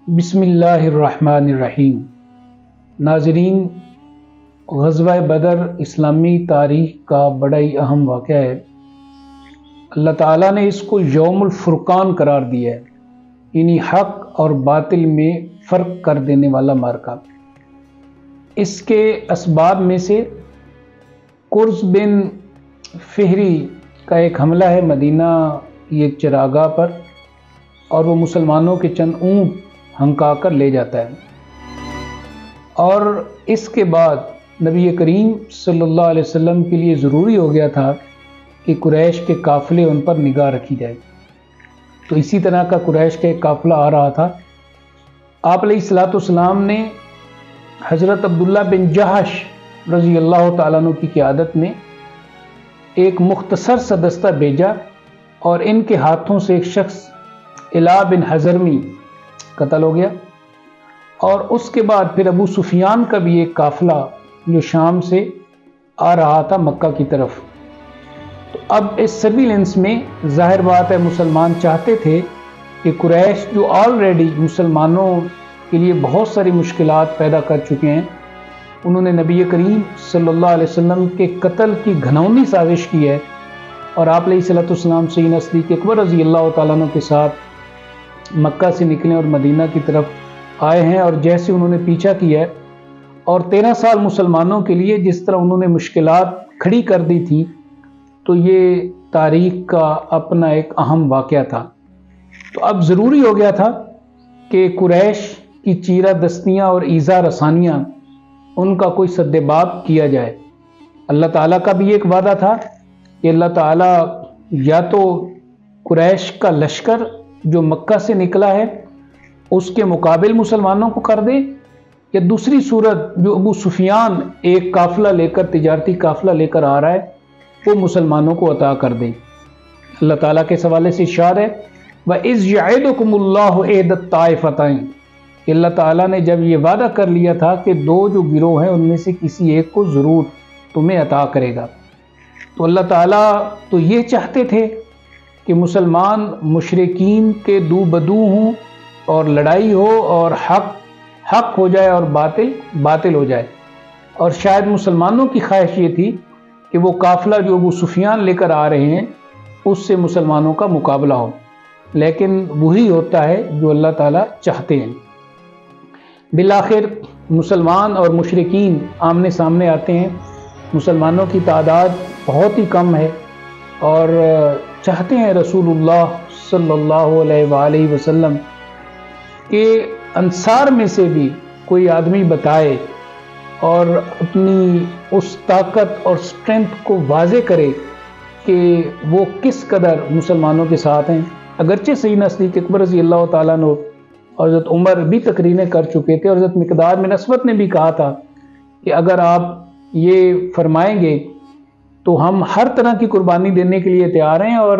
بسم اللہ الرحمن الرحیم۔ ناظرین، غزوہ بدر اسلامی تاریخ کا بڑا ہی اہم واقعہ ہے۔ اللہ تعالیٰ نے اس کو یوم الفرقان قرار دیا ہے، یعنی حق اور باطل میں فرق کر دینے والا معرکہ۔ اس کے اسباب میں سے قرز بن فہری کا ایک حملہ ہے مدینہ کی ایک چراگاہ پر، اور وہ مسلمانوں کے چند اونٹ ہنکا کر لے جاتا ہے۔ اور اس کے بعد نبی کریم صلی اللہ علیہ وسلم کے لیے ضروری ہو گیا تھا کہ قریش کے قافلے ان پر نگاہ رکھی جائے۔ تو اسی طرح کا قریش کا ایک قافلہ آ رہا تھا۔ آپ علیہ الصلوۃ والسلام نے حضرت عبداللہ بن جہش رضی اللہ تعالیٰ عنہ کی قیادت میں ایک مختصر سا دستہ بھیجا، اور ان کے ہاتھوں سے ایک شخص علا بن حضرمی قتل ہو گیا۔ اور اس کے بعد پھر ابو سفیان کا بھی ایک قافلہ جو شام سے آ رہا تھا مکہ کی طرف۔ تو اب اس سرویلنس میں ظاہر بات ہے مسلمان چاہتے تھے کہ قریش جو آلریڈی مسلمانوں کے لیے بہت ساری مشکلات پیدا کر چکے ہیں، انہوں نے نبی کریم صلی اللہ علیہ وسلم کے قتل کی گھناؤنی سازش کی ہے، اور آپ علیہ الصلوۃ والسلام سیدنا صدیق اکبر رضی اللہ تعالیٰ عنہ کے ساتھ مکہ سے نکلے اور مدینہ کی طرف آئے ہیں، اور جیسے انہوں نے پیچھا کیا ہے، اور 13 سال مسلمانوں کے لیے جس طرح انہوں نے مشکلات کھڑی کر دی تھی، تو یہ تاریخ کا اپنا ایک اہم واقعہ تھا۔ تو اب ضروری ہو گیا تھا کہ قریش کی چیرہ دستیاں اور ایذا رسانیاں ان کا کوئی سدباب کیا جائے۔ اللہ تعالیٰ کا بھی ایک وعدہ تھا کہ اللہ تعالیٰ یا تو قریش کا لشکر جو مکہ سے نکلا ہے اس کے مقابل مسلمانوں کو کر دے، یا دوسری صورت جو ابو سفیان ایک قافلہ لے کر تجارتی قافلہ لے کر آ رہا ہے وہ مسلمانوں کو عطا کر دے۔ اللہ تعالیٰ کے حوالے سے ارشاد ہے وَإِذْ يَعِدُكُمُ اللَّهُ إِحْدَى الطَّائِفَتَيْنِ، کہ اللہ تعالیٰ نے جب یہ وعدہ کر لیا تھا کہ دو جو گروہ ہیں ان میں سے کسی ایک کو ضرور تمہیں عطا کرے گا۔ تو اللہ تعالیٰ تو یہ چاہتے تھے کہ مسلمان مشرکین کے دو بدو ہوں، اور لڑائی ہو، اور حق ہو جائے اور باطل ہو جائے۔ اور شاید مسلمانوں کی خواہش یہ تھی کہ وہ قافلہ جو ابو سفیان لے کر آ رہے ہیں اس سے مسلمانوں کا مقابلہ ہو، لیکن وہی ہوتا ہے جو اللہ تعالیٰ چاہتے ہیں۔ بالآخر مسلمان اور مشرکین آمنے سامنے آتے ہیں۔ مسلمانوں کی تعداد بہت ہی کم ہے، اور چاہتے ہیں رسول اللہ صلی اللہ علیہ وآلہ وسلم کہ انصار میں سے بھی کوئی آدمی بتائے اور اپنی اس طاقت اور سٹرینتھ کو واضح کرے کہ وہ کس قدر مسلمانوں کے ساتھ ہیں۔ اگرچہ سیدنا صدیق اکبر رضی اللہ تعالیٰ عنہ اور حضرت عمر بھی تقریریں کر چکے تھے، اور حضرت مقداد بن اسود نے بھی کہا تھا کہ اگر آپ یہ فرمائیں گے تو ہم ہر طرح کی قربانی دینے کے لیے تیار ہیں، اور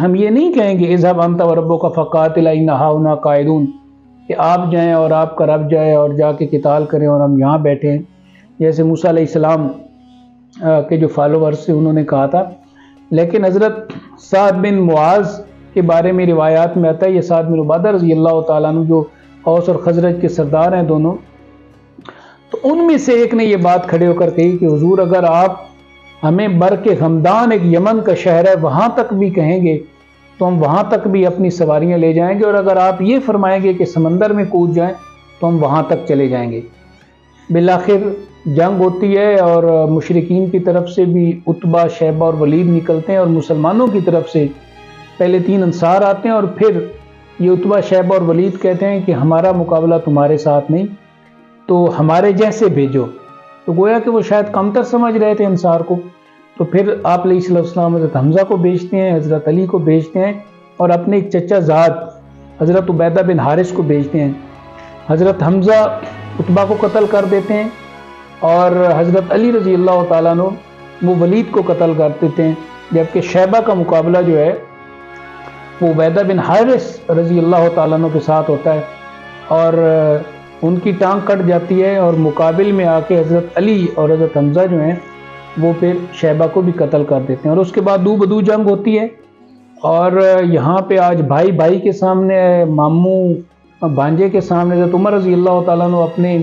ہم یہ نہیں کہیں گے اذهب انت وربک فقاتلا ان هاهنا قاعدون، کہ آپ جائیں اور آپ کا رب جائے اور جا کے قتال کریں اور ہم یہاں بیٹھے ہیں، جیسے موسیٰ علیہ السلام کے جو فالوورز تھے انہوں نے کہا تھا۔ لیکن حضرت سعد بن معاذ کے بارے میں روایات میں آتا ہے، یہ سعد بن عبادہ رضی اللہ تعالیٰ عنہ جو اوس اور خزرج کے سردار ہیں دونوں، تو ان میں سے ایک نے یہ بات کھڑے ہو کر کہی کہ حضور اگر آپ ہمیں برق غمدان ایک یمن کا شہر ہے وہاں تک بھی کہیں گے تو ہم وہاں تک بھی اپنی سواریاں لے جائیں گے، اور اگر آپ یہ فرمائیں گے کہ سمندر میں کود جائیں تو ہم وہاں تک چلے جائیں گے۔ بالآخر جنگ ہوتی ہے، اور مشرکین کی طرف سے بھی عتبہ، شیبہ اور ولید نکلتے ہیں، اور مسلمانوں کی طرف سے پہلے 3 انصار آتے ہیں، اور پھر یہ عتبہ، شیبہ اور ولید کہتے ہیں کہ ہمارا مقابلہ تمہارے ساتھ نہیں، تو ہمارے جیسے بھیجو۔ تو گویا کہ وہ شاید کمتر سمجھ رہے تھے انصار کو۔ تو پھر آپ علیہ السلام حضرت حمزہ کو بھیجتے ہیں، حضرت علی کو بھیجتے ہیں، اور اپنے ایک چچا زاد حضرت عبیدہ بن حارث کو بھیجتے ہیں۔ حضرت حمزہ عتبہ کو قتل کر دیتے ہیں، اور حضرت علی رضی اللہ تعالیٰ عنہ وہ ولید کو قتل کر دیتے ہیں، جبکہ شیبہ کا مقابلہ جو ہے وہ عبیدہ بن حارث رضی اللہ تعالیٰ عنہ کے ساتھ ہوتا ہے، اور ان کی ٹانگ کٹ جاتی ہے، اور مقابل میں آ کے حضرت علی اور حضرت حمزہ جو ہیں وہ پھر شیبہ کو بھی قتل کر دیتے ہیں، اور اس کے بعد دو بدو جنگ ہوتی ہے۔ اور یہاں پہ آج بھائی بھائی کے سامنے ماموں بھانجے کے سامنے حضرت عمر رضی اللہ تعالیٰ عنہ اپنے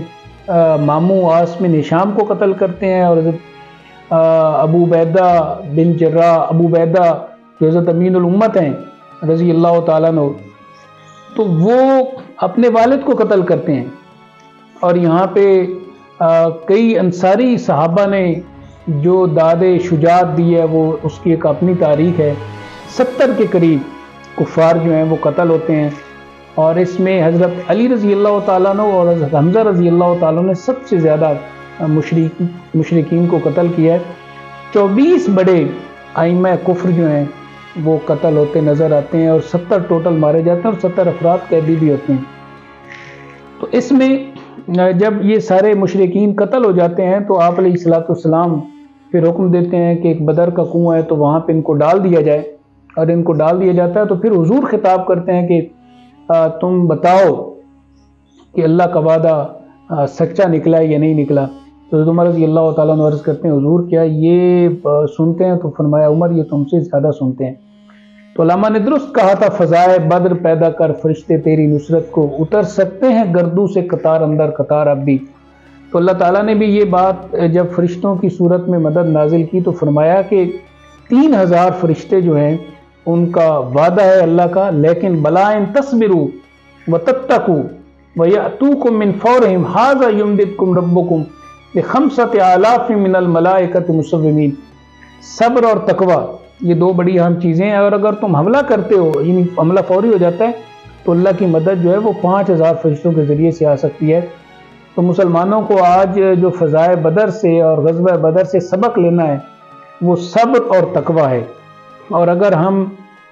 ماموں عاصم بن ہشام کو قتل کرتے ہیں، اور حضرت ابو عبیدہ بن جراح، ابو عبیدہ جو حضرت امین الامت ہیں رضی اللہ تعالیٰ عنہ، تو وہ اپنے والد کو قتل کرتے ہیں۔ اور یہاں پہ کئی انصاری صحابہ نے جو داد شجاعت دی ہے وہ اس کی ایک اپنی تاریخ ہے۔ 70 کے قریب کفار جو ہیں وہ قتل ہوتے ہیں، اور اس میں حضرت علی رضی اللہ تعالیٰ عنہ اور حضرت حمزہ رضی اللہ تعالیٰ نے سب سے زیادہ مشرکین کو قتل کیا ہے۔ 24 بڑے ائمہ کفر جو ہیں وہ قتل ہوتے نظر آتے ہیں، اور 70 ٹوٹل مارے جاتے ہیں، اور 70 افراد قیدی بھی ہوتے ہیں۔ تو اس میں جب یہ سارے مشرکین قتل ہو جاتے ہیں تو آپ علیہ السلام پھر حکم دیتے ہیں کہ ایک بدر کا کنواں ہے تو وہاں پہ ان کو ڈال دیا جائے، اور ان کو ڈال دیا جاتا ہے تو پھر حضور خطاب کرتے ہیں کہ تم بتاؤ کہ اللہ کا وعدہ سچا نکلا ہے یا نہیں نکلا۔ تو حضرت عمر رضی اللہ تعالیٰ عنہ عرض کرتے ہیں حضور کیا یہ سنتے ہیں؟ تو فرمایا عمر یہ تم سے زیادہ سنتے ہیں۔ تو علامہ نے درست کہا تھا فضائے بدر پیدا کر فرشتے تیری نصرت کو، اتر سکتے ہیں گردوں سے قطار اندر قطار اب بھی۔ تو اللہ تعالیٰ نے بھی یہ بات جب فرشتوں کی صورت میں مدد نازل کی تو فرمایا کہ 3000 فرشتے جو ہیں ان کا وعدہ ہے اللہ کا، لیکن بلا ان تصبروا وتتقوا ویأتوکم من فورہم ھذا یمددکم ربکم بخمسۃ آلاف من الملائکۃ مسومین۔ صبر اور تقوی یہ دو بڑی اہم چیزیں ہیں، اور اگر تم حملہ کرتے ہو یعنی حملہ فوری ہو جاتا ہے تو اللہ کی مدد جو ہے وہ 5000 فرشتوں کے ذریعے سے آ سکتی ہے۔ تو مسلمانوں کو آج جو فضائے بدر سے اور غزوہ بدر سے سبق لینا ہے وہ صبر اور تقوی ہے، اور اگر ہم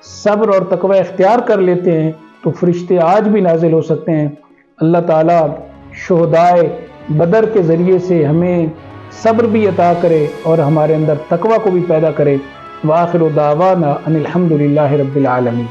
صبر اور تقوی اختیار کر لیتے ہیں تو فرشتے آج بھی نازل ہو سکتے ہیں۔ اللہ تعالیٰ شہدائے بدر کے ذریعے سے ہمیں صبر بھی عطا کرے اور ہمارے اندر تقوی کو بھی پیدا کرے۔ وآخر دعوانا ان الحمد للہ رب العالمین۔